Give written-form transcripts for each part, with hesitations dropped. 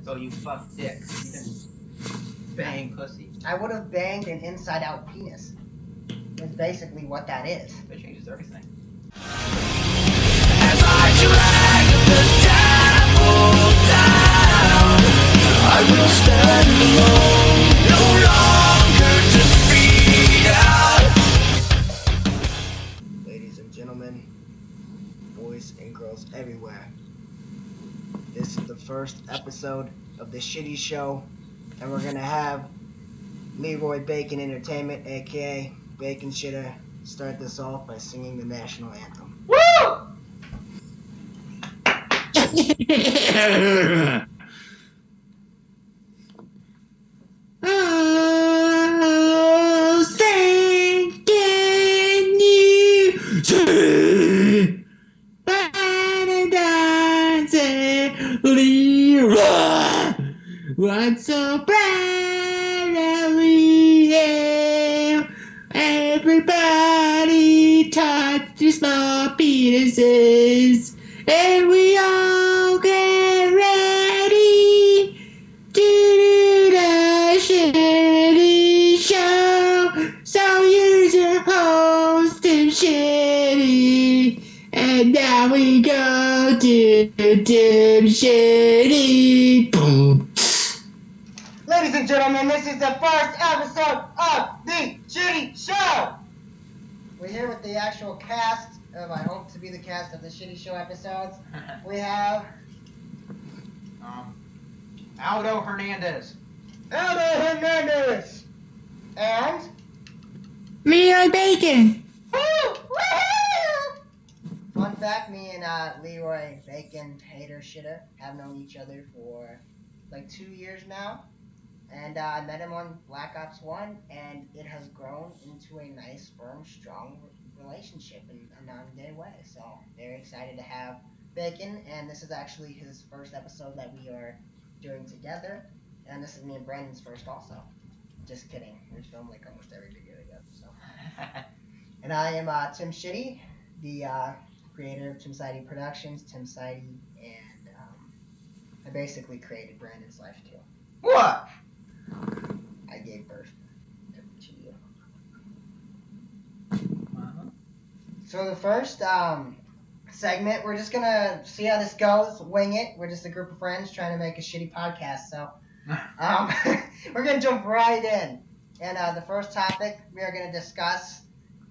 So you fuck dicks. You didn't bang pussy. I would have banged an inside-out penis. That's basically what that is. That changes everything. As I drag the devil down, I will stand alone, no longer defeated. Ladies and gentlemen, boys and girls everywhere, this is the first episode of the Shitey Show, and we're gonna have Leroy Bacon Entertainment, aka Bacon Shitter, start this off by singing the national anthem. Woo! Oh, thank you, Leroy, what's so bright that we have? Everybody touch your small penises, and we all get ready to do the Shitty Show. So use your host and Shitty. And now we go to Tim Shitty. Boom. Ladies and gentlemen, this is the first episode of the Shitty Show. We're here with the actual cast of, I hope to be the cast of the Shitty Show episodes. We have Aldo Hernandez. And Leroy Bacon. fun fact, me and Leroy Bacon, hater shitter, have known each other for like 2 years now. And I met him on Black Ops 1, and it has grown into a nice, firm, strong relationship in a non-gay way. So, very excited to have Bacon, and this is actually his first episode that we are doing together. And this is me and Brandon's first also. Just kidding. We filmed like almost every video together. So. And I am Tim Shitty, the creator of Tim Sidey Productions, Tim Sidey, and I basically created Brandon's life too. What? I gave birth to you. So the first segment, we're just gonna see how this goes, wing it. We're just a group of friends trying to make a shitty podcast, so we're gonna jump right in. And the first topic we are gonna discuss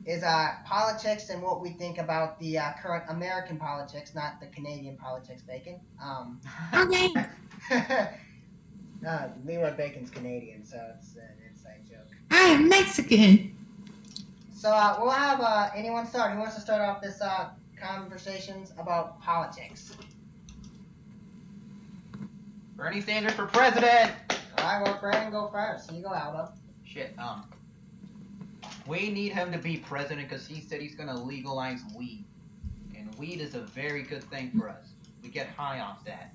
is politics and what we think about the current American politics, not the Canadian politics, Bacon. Okay. Leroy Bacon's Canadian, so it's an inside joke. I'm Mexican. So we'll have anyone start. Who wants to start off this conversations about politics? Bernie Sanders for president. All right, well, Brandon, go first. You go, Aldo. Shit. We need him to be president because he said he's gonna legalize weed, and weed is a very good thing for us. We get high off that,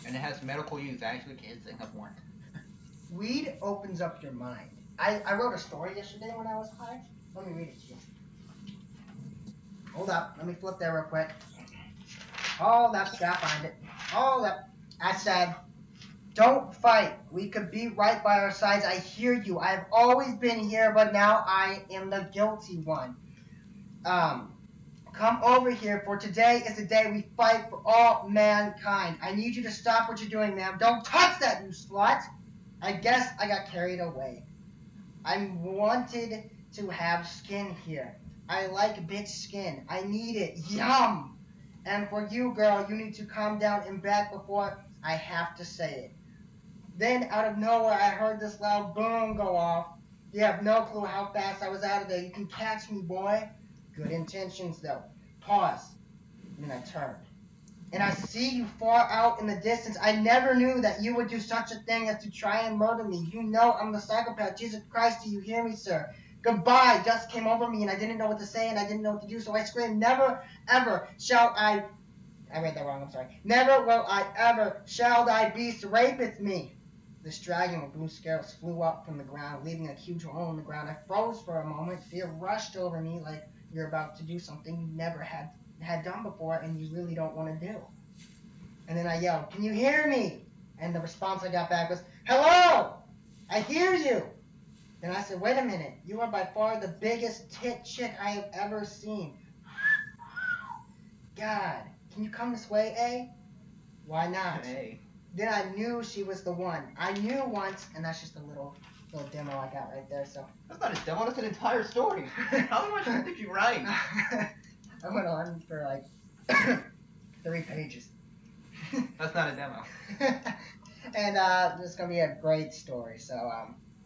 and it has medical use. Actually, kids think of one. Weed opens up your mind. I wrote a story yesterday when I was high. Let me read it to you. Hold up. Let me flip there real quick. Hold up. Gotta find it. Hold up. I said, don't fight. We could be right by our sides. I hear you. I've always been here, but now I am the guilty one. Come over here, for today is the day we fight for all mankind. I need you to stop what you're doing, ma'am. Don't touch that, you slut. I guess I got carried away. I wanted to have skin here. I like bitch skin. I need it. Yum! And for you, girl, you need to calm down and back before I have to say it. Then, out of nowhere, I heard this loud boom go off. You have no clue how fast I was out of there. You can catch me, boy. Good intentions, though. Pause. And then I turned. And I see you far out in the distance. I never knew that you would do such a thing as to try and murder me. You know I'm the psychopath. Jesus Christ, do you hear me, sir? Goodbye. Dust came over me, and I didn't know what to say, and I didn't know what to do, so I screamed, never, ever shall I read that wrong, I'm sorry. Never will I ever shall thy beast rapeth me. This dragon with blue scales flew up from the ground, leaving a huge hole in the ground. I froze for a moment. Fear rushed over me like you're about to do something you never had done before and you really don't want to do. And then I yelled, can you hear me? And the response I got back was, "Hello, I hear you." Then I said, "Wait a minute, you are by far the biggest tit chick I have ever seen." God, can you come this way, A? Why not? Hey. Then I knew she was the one. I knew once, and that's just a little demo I got right there. So That's not a demo, that's an entire story. How much did you write? I went on for like 3 pages. That's not a demo. And this is gonna be a great story. So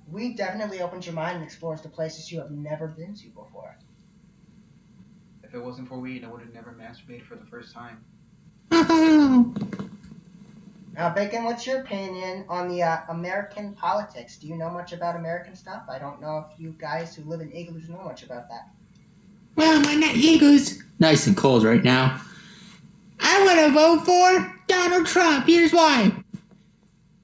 we definitely opened your mind and explores the places you have never been to before. If it wasn't for weed, I would have never masturbated for the first time. Now, Bacon, what's your opinion on the American politics? Do you know much about American stuff? I don't know if you guys who live in igloos know much about that. Well, my igloos nice and cold right now. I want to vote for Donald Trump. Here's why.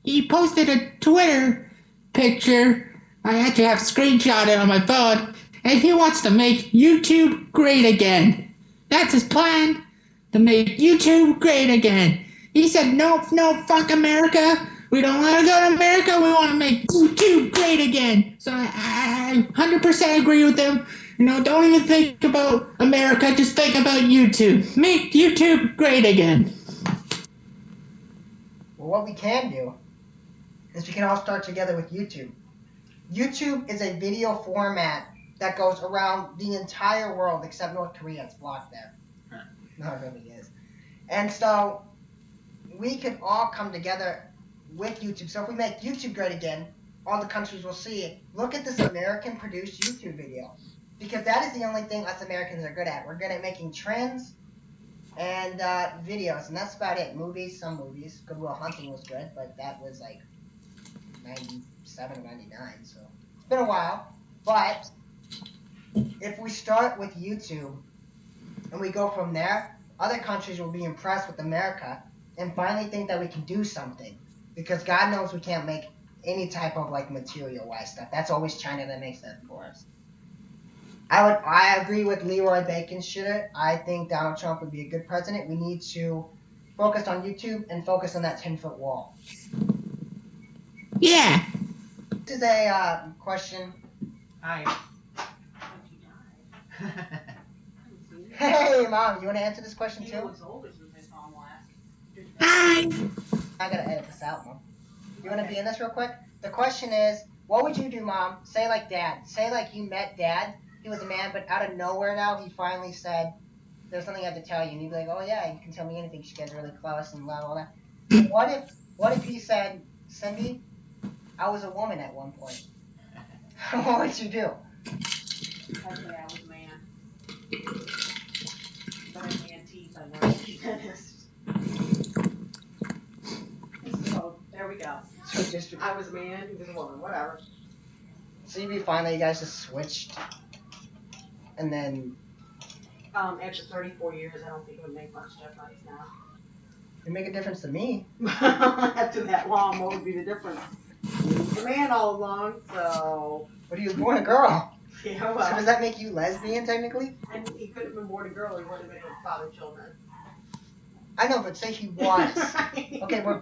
He posted a Twitter picture. I actually have screenshot it on my phone. And he wants to make YouTube great again. That's his plan, to make YouTube great again. He said, no, fuck America. We don't want to go to America. We want to make YouTube great again. So I 100% agree with him. You know, don't even think about America. Just think about YouTube. Make YouTube great again. Well, what we can do is we can all start together with YouTube. YouTube is a video format that goes around the entire world except North Korea. It's blocked there. No, it really is. And so we could all come together with YouTube. So if we make YouTube great again, all the countries will see it. Look at this American-produced YouTube video. Because that is the only thing us Americans are good at. We're good at making trends and videos, and that's about it. Movies, some movies. Good Will Hunting was good, but that was like 97 or 99, so it's been a while. But if we start with YouTube and we go from there, other countries will be impressed with America and finally think that we can do something. Because God knows we can't make any type of like material-wise stuff. That's always China that makes that for us. I agree with Leroy Bacon's shitter. I think Donald Trump would be a good president. We need to focus on YouTube and focus on that 10-foot wall. Yeah. This is a question. Hi. Hey, Mom, you want to answer this question too? Hi. I gotta edit this out, Mom. You want to be in this real quick? The question is, what would you do, Mom? Say like Dad. Say like you met Dad. He was a man, but out of nowhere now, he finally said, there's something I have to tell you. And you'd be like, oh yeah, you can tell me anything. You guys are really close and blah, blah, blah. What if he said, Cindy, I was a woman at one point? What would you do? I'd say I was a man. But I had man teeth, I know. So, there we go. So just, I was a man, he was a woman, whatever. so you'd be fine that you guys just switched. And then After 34 years, I don't think it would make much difference now. it'd make a difference to me. After that long, what would be the difference? He was a man all along, so. But he was born a girl. Yeah, So well. does that make you lesbian technically? And he could have been born a girl, he wouldn't have been able to father children. I know, but say he was. Okay, we're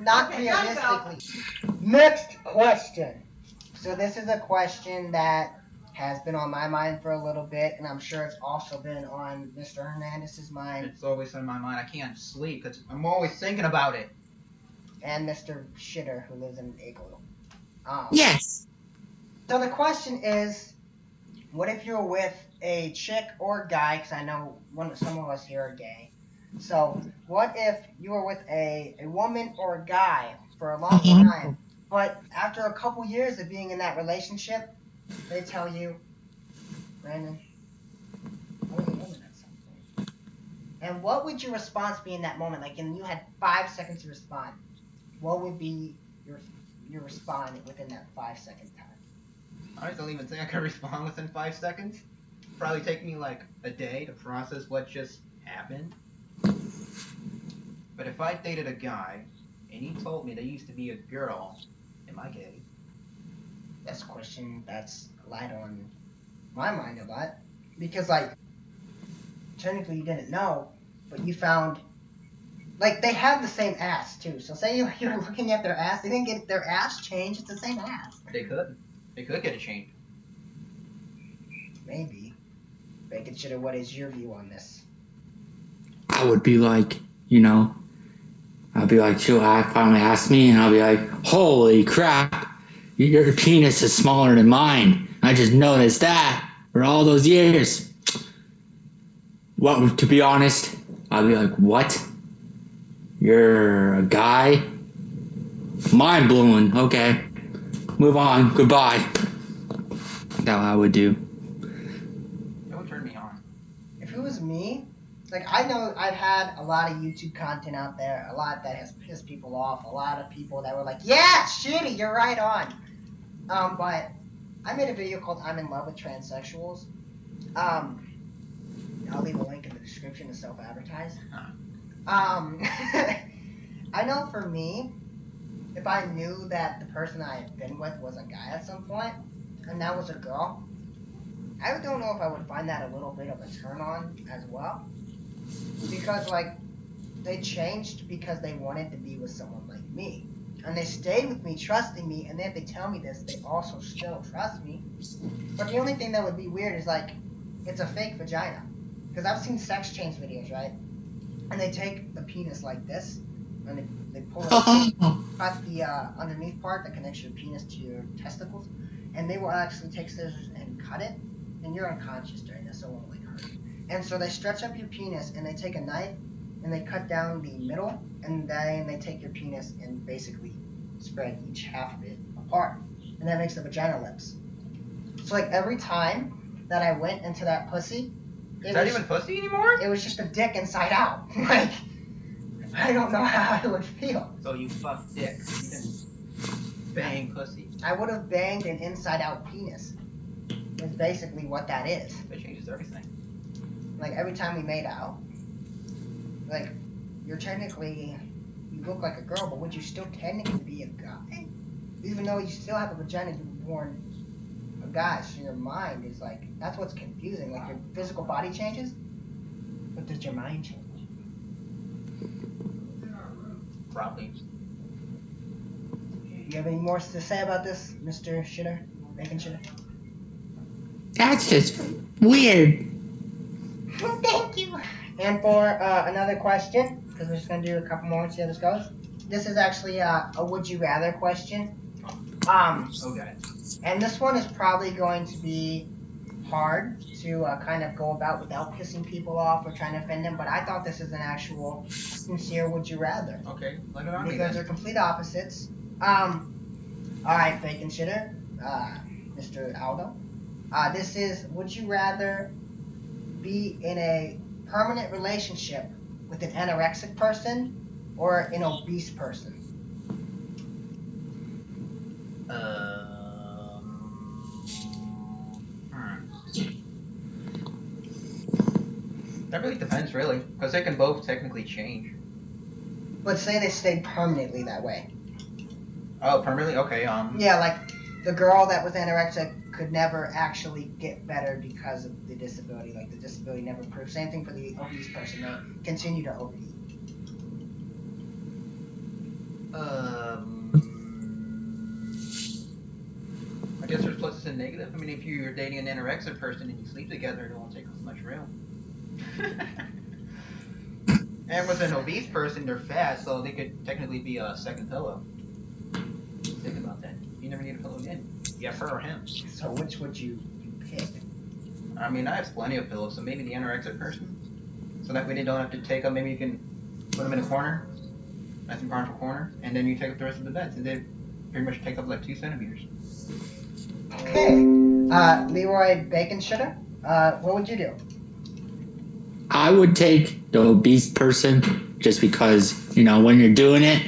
not Okay, time out. realistically. Next question. So this is a question that has been on my mind for a little bit, and I'm sure it's also been on Mr. Hernandez's mind It's always in my mind. I can't sleep because I'm always thinking about it. and Mr. Shitter who lives in an igloo. Yes. So the question is, what if you're with a chick or guy, because I know some of us here are gay. So what if you were with a woman or a guy for a long time, but after a couple years of being in that relationship, they tell you, Brandon, I was a woman at some point. And what would your response be in that moment? Like, and you had 5 seconds to respond. What would be your response within that 5-second time? I don't even think I could respond within 5 seconds. Probably take me like a day to process what just happened. But if I dated a guy and he told me they used to be a girl, am I gay? That's a question that's light on my mind a lot. Because, like, technically you didn't know, but you found Like, they have the same ass, too. So say you're looking at their ass, they didn't get their ass changed, it's the same ass. They could. They could get it changed. Maybe. Bacon Shitter, what is your view on this? I would be like, I'll be like, she'll finally ask me, and I'll be like, holy crap, your penis is smaller than mine. I just noticed that for all those years. Well, to be honest, I'll be like, what? You're a guy? Mind blowing. Okay. Move on. Goodbye. That's what I would do. It would turn me on. If it was me, like, I know I've had a lot of YouTube content out there, a lot that has pissed people off, a lot of people that were like, yeah, Shitty, you're right on. But I made a video called I'm in Love with Transsexuals. I'll leave a link in the description to self-advertise. I know for me, if I knew that the person I had been with was a guy at some point, and that was a girl, I don't know if I would find that a little bit of a turn on as well. Because, like, they changed because they wanted to be with someone like me. And they stayed with me, trusting me, and then if they tell me this, they also still trust me. But the only thing that would be weird is, like, it's a fake vagina. Because I've seen sex change videos, right? And they take the penis like this, and they pull it cut the underneath part that connects your penis to your testicles, and they will actually take scissors and cut it, and you're unconscious during this, so it won't, like, hurt. And so they stretch up your penis, and they take a knife, and they cut down the middle, and then they take your penis and basically spread each half of it apart. And that makes the vagina lips. So, like, every time that I went into that pussy, Is that even pussy anymore? it was just a dick inside out. Like, I don't know how I would feel. So you fuck dick. You didn't bang pussy. I would have banged an inside-out penis. Is basically what that is. That changes everything. Like, every time we made out, like, you look like a girl, but would you still technically be a guy? Even though you still have a vagina, you were born a guy, so your mind is like, that's what's confusing. Like, your physical body changes, but does your mind change? Probably. You have any more to say about this, Mr. Shitter? Bacon Shitter? That's just weird. Thank you. And for another question, because we're just going to do a couple more and see how this goes. This is actually a would you rather question. Okay. And this one is probably going to be hard to kind of go about without pissing people off or trying to offend them, but I thought this is an actual sincere would you rather. Okay. Let it on me Because then. they're complete opposites. Alright, Bacon Shitter, Mr. Aldo. This is, would you rather be in a permanent relationship with an anorexic person or an obese person? That really depends, really, because they can both technically change. Let's say they stay permanently that way. Oh, permanently? Okay, Yeah, like the girl that was anorexic could never actually get better because of the disability. Like, the disability never improved. Same thing for the obese person. They continue to overeat. I guess there's pluses and negatives. I mean, if you're dating an anorexic person and you sleep together, it won't take as much room. And with an obese person, they're fat, so they could technically be a second pillow. Think about that. You never need a pillow again. You have her or him. So which would you pick? I mean, I have plenty of pillows, so maybe the anorexic person. So that way they don't have to take up, maybe you can put them in a corner. Nice and powerful corner. And then you take up the rest of the bed. So they pretty much take up like 2 centimeters. Okay. Leroy Bacon Shitter, what would you do? I would take the obese person just because, when you're doing it,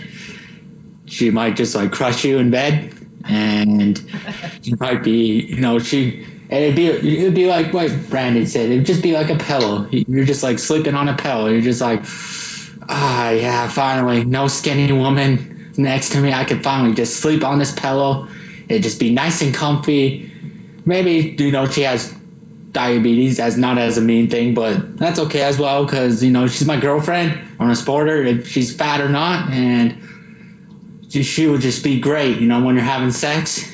she might just like crush you in bed, and you might be, it'd be like what Brandon said. It'd just be like a pillow. You're just like sleeping on a pillow. You're just like, yeah, finally, no skinny woman next to me. I could finally just sleep on this pillow. It'd just be nice and comfy. Maybe, she has diabetes as not as a mean thing, but that's okay as well because she's my girlfriend. I want to support her if she's fat or not, and she would just be great. When you're having sex,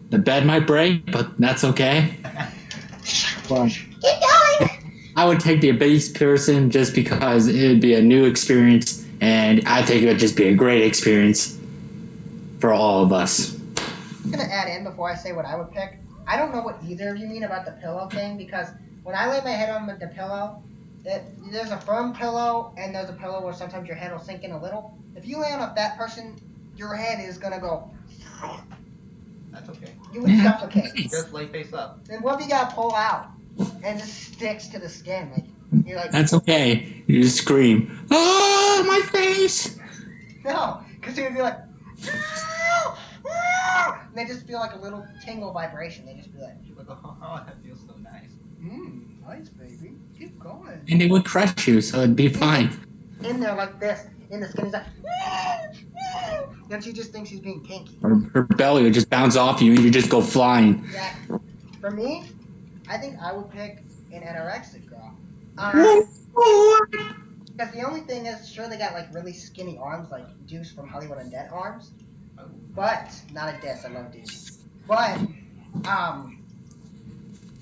the bed might break, but that's okay. But Keep going! I would take the obese person just because it would be a new experience, and I think it would just be a great experience for all of us. I'm gonna add in before I say what I would pick. I don't know what either of you mean about the pillow thing, because when I lay my head on the pillow, there's a firm pillow and there's a pillow where sometimes your head will sink in a little. If you lay on a fat person, your head is gonna go. That's okay. You would suffocate. Just lay face up. And what if you gotta pull out and it just sticks to the skin? Like you're like. That's okay. You just scream, "Oh, my face!" No, because you'd be like. And they just feel like a little tingle vibration. They just be like, oh, that feels so nice. Nice, baby. Keep going. And they would crush you, so it'd be fine. In there like this, in the skin, is like, and she just thinks she's being kinky. Her belly would just bounce off you, and you just go flying. Yeah. For me, I think I would pick an anorexic girl. Because the only thing is, sure, they got like really skinny arms, like Deuce from Hollywood Undead arms. But not a diss, I love Deuce. But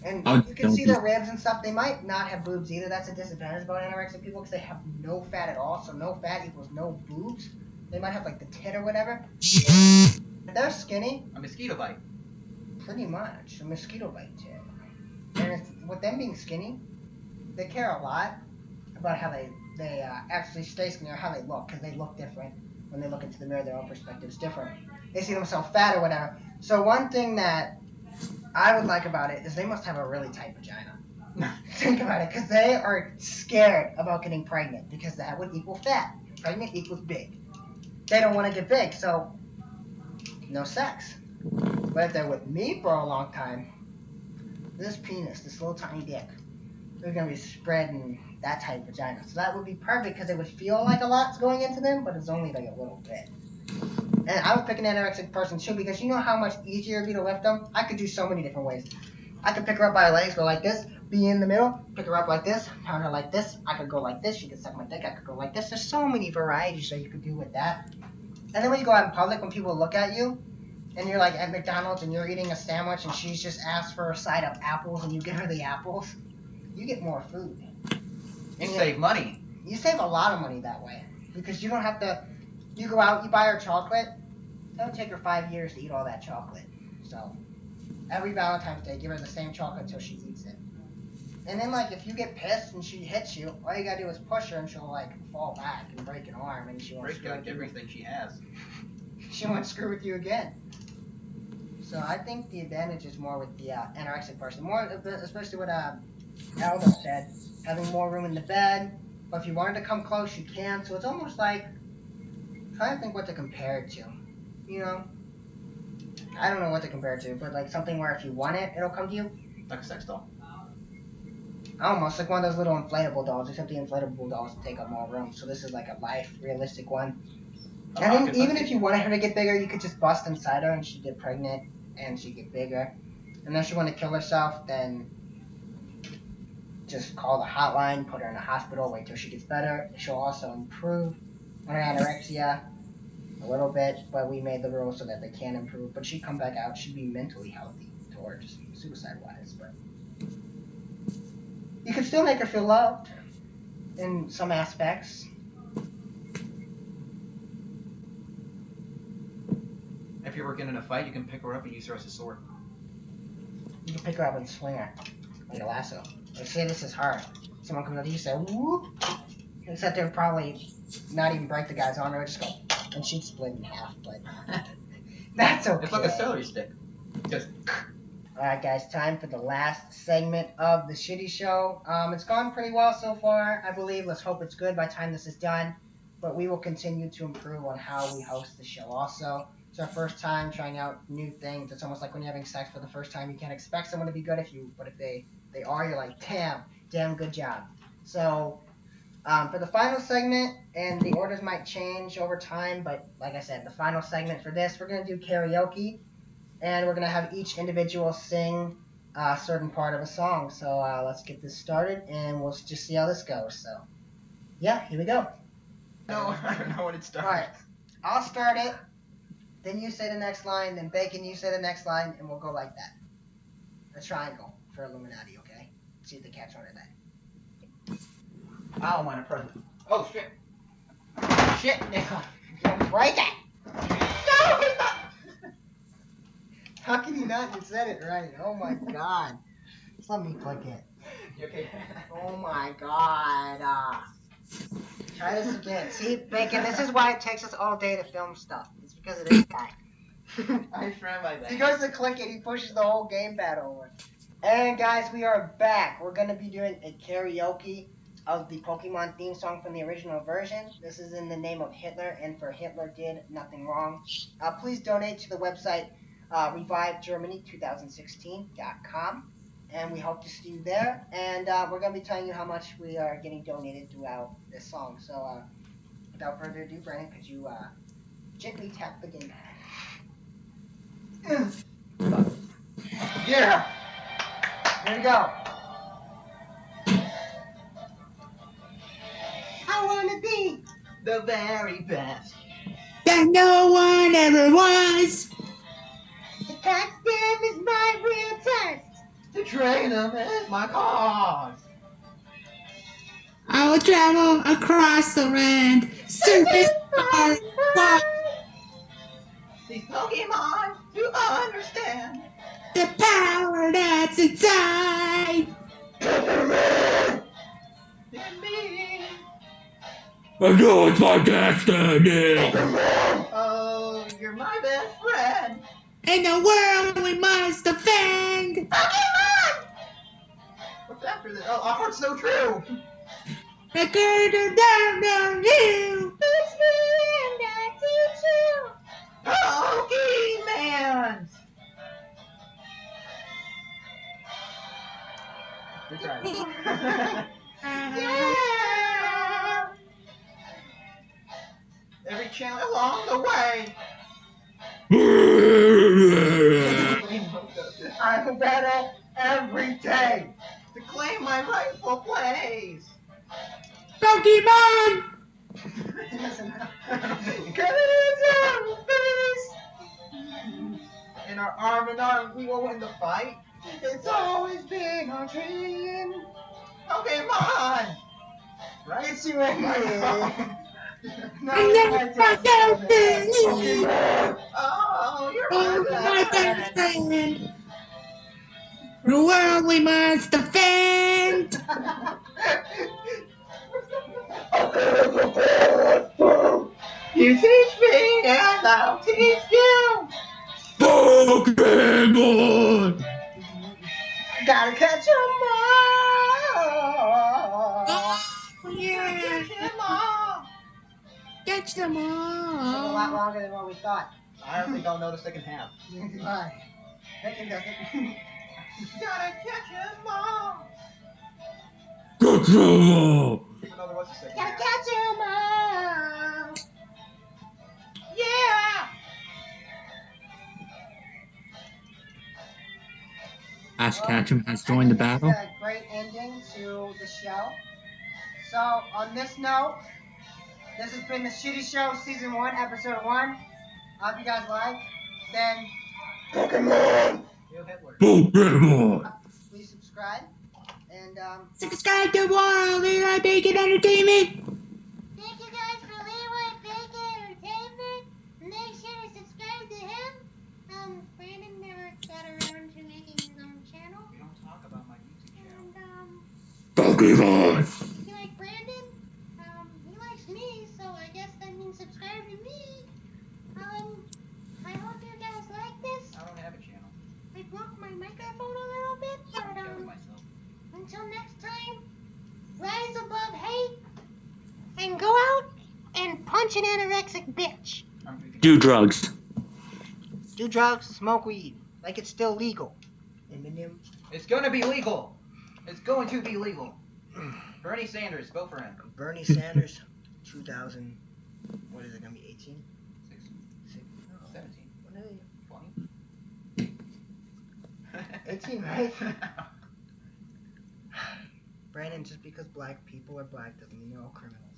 and you can see their ribs and stuff. They might not have boobs either. That's a disadvantage about anorexic people because they have no fat at all. So no fat equals no boobs. They might have like the tit or whatever. If they're skinny. A mosquito bite. Pretty much a mosquito bite tit. And with them being skinny, they care a lot about how they actually stay skinny or how they look, because they look different when they look into the mirror. Their own perspective is different. They see themselves fat or whatever. So one thing that I would like about it is they must have a really tight vagina. Think about it, because they are scared about getting pregnant, because that would equal fat. Pregnant equals big. They don't want to get big, so no sex. But if they're with me for a long time, this penis, this little tiny dick, they're going to be spreading that type of vagina. So that would be perfect, because it would feel like a lot's going into them, but it's only like a little bit. And I would pick an anorexic person too, because you know how much easier it would be to lift them? I could do so many different ways. I could pick her up by her legs, go like this, be in the middle, pick her up like this, pound her like this. I could go like this, she could suck my dick, I could go like this. There's so many varieties that you could do with that. And then when you go out in public, when people look at you, and you're like at McDonald's and you're eating a sandwich and she's just asked for a side of apples and you give her the apples, you get more food. You save money. You save a lot of money that way, because you don't have to. You go out, you buy her chocolate. It'll take her 5 years to eat all that chocolate. So every Valentine's Day, give her the same chocolate until she eats it. And then like if you get pissed and she hits you, all you gotta do is push her and she'll like fall back and break an arm and she won't Break screw out with you. everything she has. She won't screw with you again. So I think the advantage is more with the anorexic person, more especially what Aldo said, having more room in the bed. But if you wanted to come close, you can. So it's almost like, I'm trying to think what to compare it to. You know, I don't know what to compare it to, but like something where if you want it, it'll come to you. Like a sex doll. Almost like one of those little inflatable dolls, except the inflatable dolls take up more room. So this is like a life, realistic one. And then even if you wanted her to get bigger, you could just bust inside her and she'd get pregnant and she'd get bigger. Unless you want to kill herself, then just call the hotline, put her in a hospital, wait till she gets better. She'll also improve on her anorexia a little bit, but we made the rules so that they can improve. But she'd come back out, she'd be mentally healthy towards suicide-wise. But you could still make her feel loved in some aspects. If you ever get in a fight, you can pick her up and use her as a sword. You can pick her up and swing her like a lasso. Like, say this is hard. Someone comes up to you, say, whoop. Except they would probably not even break the guy's arm, they would just go, and she'd split in half, but that's okay. It's like a celery stick. Just. Alright guys, time for the last segment of the Shitty Show. It's gone pretty well so far, I believe. Let's hope it's good by the time this is done. But we will continue to improve on how we host the show also. It's our first time trying out new things. It's almost like when you're having sex for the first time. You can't expect someone to be good but if they are, you're like, damn good job. So for the final segment, and the orders might change over time, but like I said, the final segment for this, we're going to do karaoke, and we're going to have each individual sing a certain part of a song. So let's get this started, and we'll just see how this goes. So, yeah, here we go. No, I don't know when it starts. All right, I'll start it. Then you say the next line. Then Bacon, you say the next line, and we'll go like that. A triangle for Illuminati, okay? See if they catch on to that. I don't want a present. Oh shit! Shit! Don't break it! No, it's not. How can you not? You said it right. Oh my god. Just let me click it. You okay? Oh my god. Try this again. See, Bacon, this is why it takes us all day to film stuff. It's because of this guy. I try my best. He goes to click it, he pushes the whole game pad over. And guys, we are back. We're going to be doing a karaoke of the Pokemon theme song from the original version. This is in the name of Hitler, and for Hitler did nothing wrong. Please donate to the website revivegermany2016.com, and we hope to see you there. And we're going to be telling you how much we are getting donated throughout this song. So without further ado, Brandon, could you gently tap the game pad? Yeah. Here we go. I wanna be The very best. That no one ever was. the goddamn is my real test. To train them is my cause. I will travel across the land. Surface far wide. These Pokemon to understand. The power that's inside. In me. I know it's my destiny. Oh, you're my best friend. In the world we must defend. Pokemon! What's after this? Oh, our heart's so true. The girl down on you. Teach me and I teach you. Pokemon! Good try. Yeah. Every channel along the way. I'm better every day. To claim my rightful place. Pokemon. In our arm in arm, we will win the fight. It's always been our dream. Pokemon! Right? It's you and me. No, I it's never my forgot turn. this. Oh, you're Oh, my my best best friend. friend. The world we must defend. You teach me and I'll teach you. Pokemon. Gotta catch 'em all. Oh, yeah. Catch 'em all. Catch them Took a lot all. longer than what we thought. I don't think I'll know the second half. Why? Bacon doesn't. Gotta catch 'em all. Catch them all. Even though there was a second Gotta half. catch 'em all. Yeah! Ash Ketchum has joined the battle. This is a great ending to the show. So, on this note, this has been the Shitty Show, Season 1, Episode 1. I hope you guys like. Then, Hail Hitler. Pokemon. please subscribe. And, Subscribe to World Eli Bacon Entertainment. thank you guys for Leroy Bacon Entertainment. Make sure to subscribe to him. Brandon never got around to making his own channel. We don't talk about my YouTube channel. And, Pokemon. you like Brandon? He likes me, so I guess that means subscribe to me. I hope you guys like this. I don't have a channel. I broke my microphone a little bit, I'm but killing myself. until next time, rise above hate and go out and punch an anorexic bitch. I'm drinking. Do drugs. Do drugs, smoke weed, like it's still legal. Eminem. It's gonna be legal. It's going to be legal. Bernie Sanders, vote for him. Bernie Sanders, 2000. What is it gonna be? 18? 17, What are they? 20. 18, right? Brandon, just because black people are black doesn't mean they're all criminals.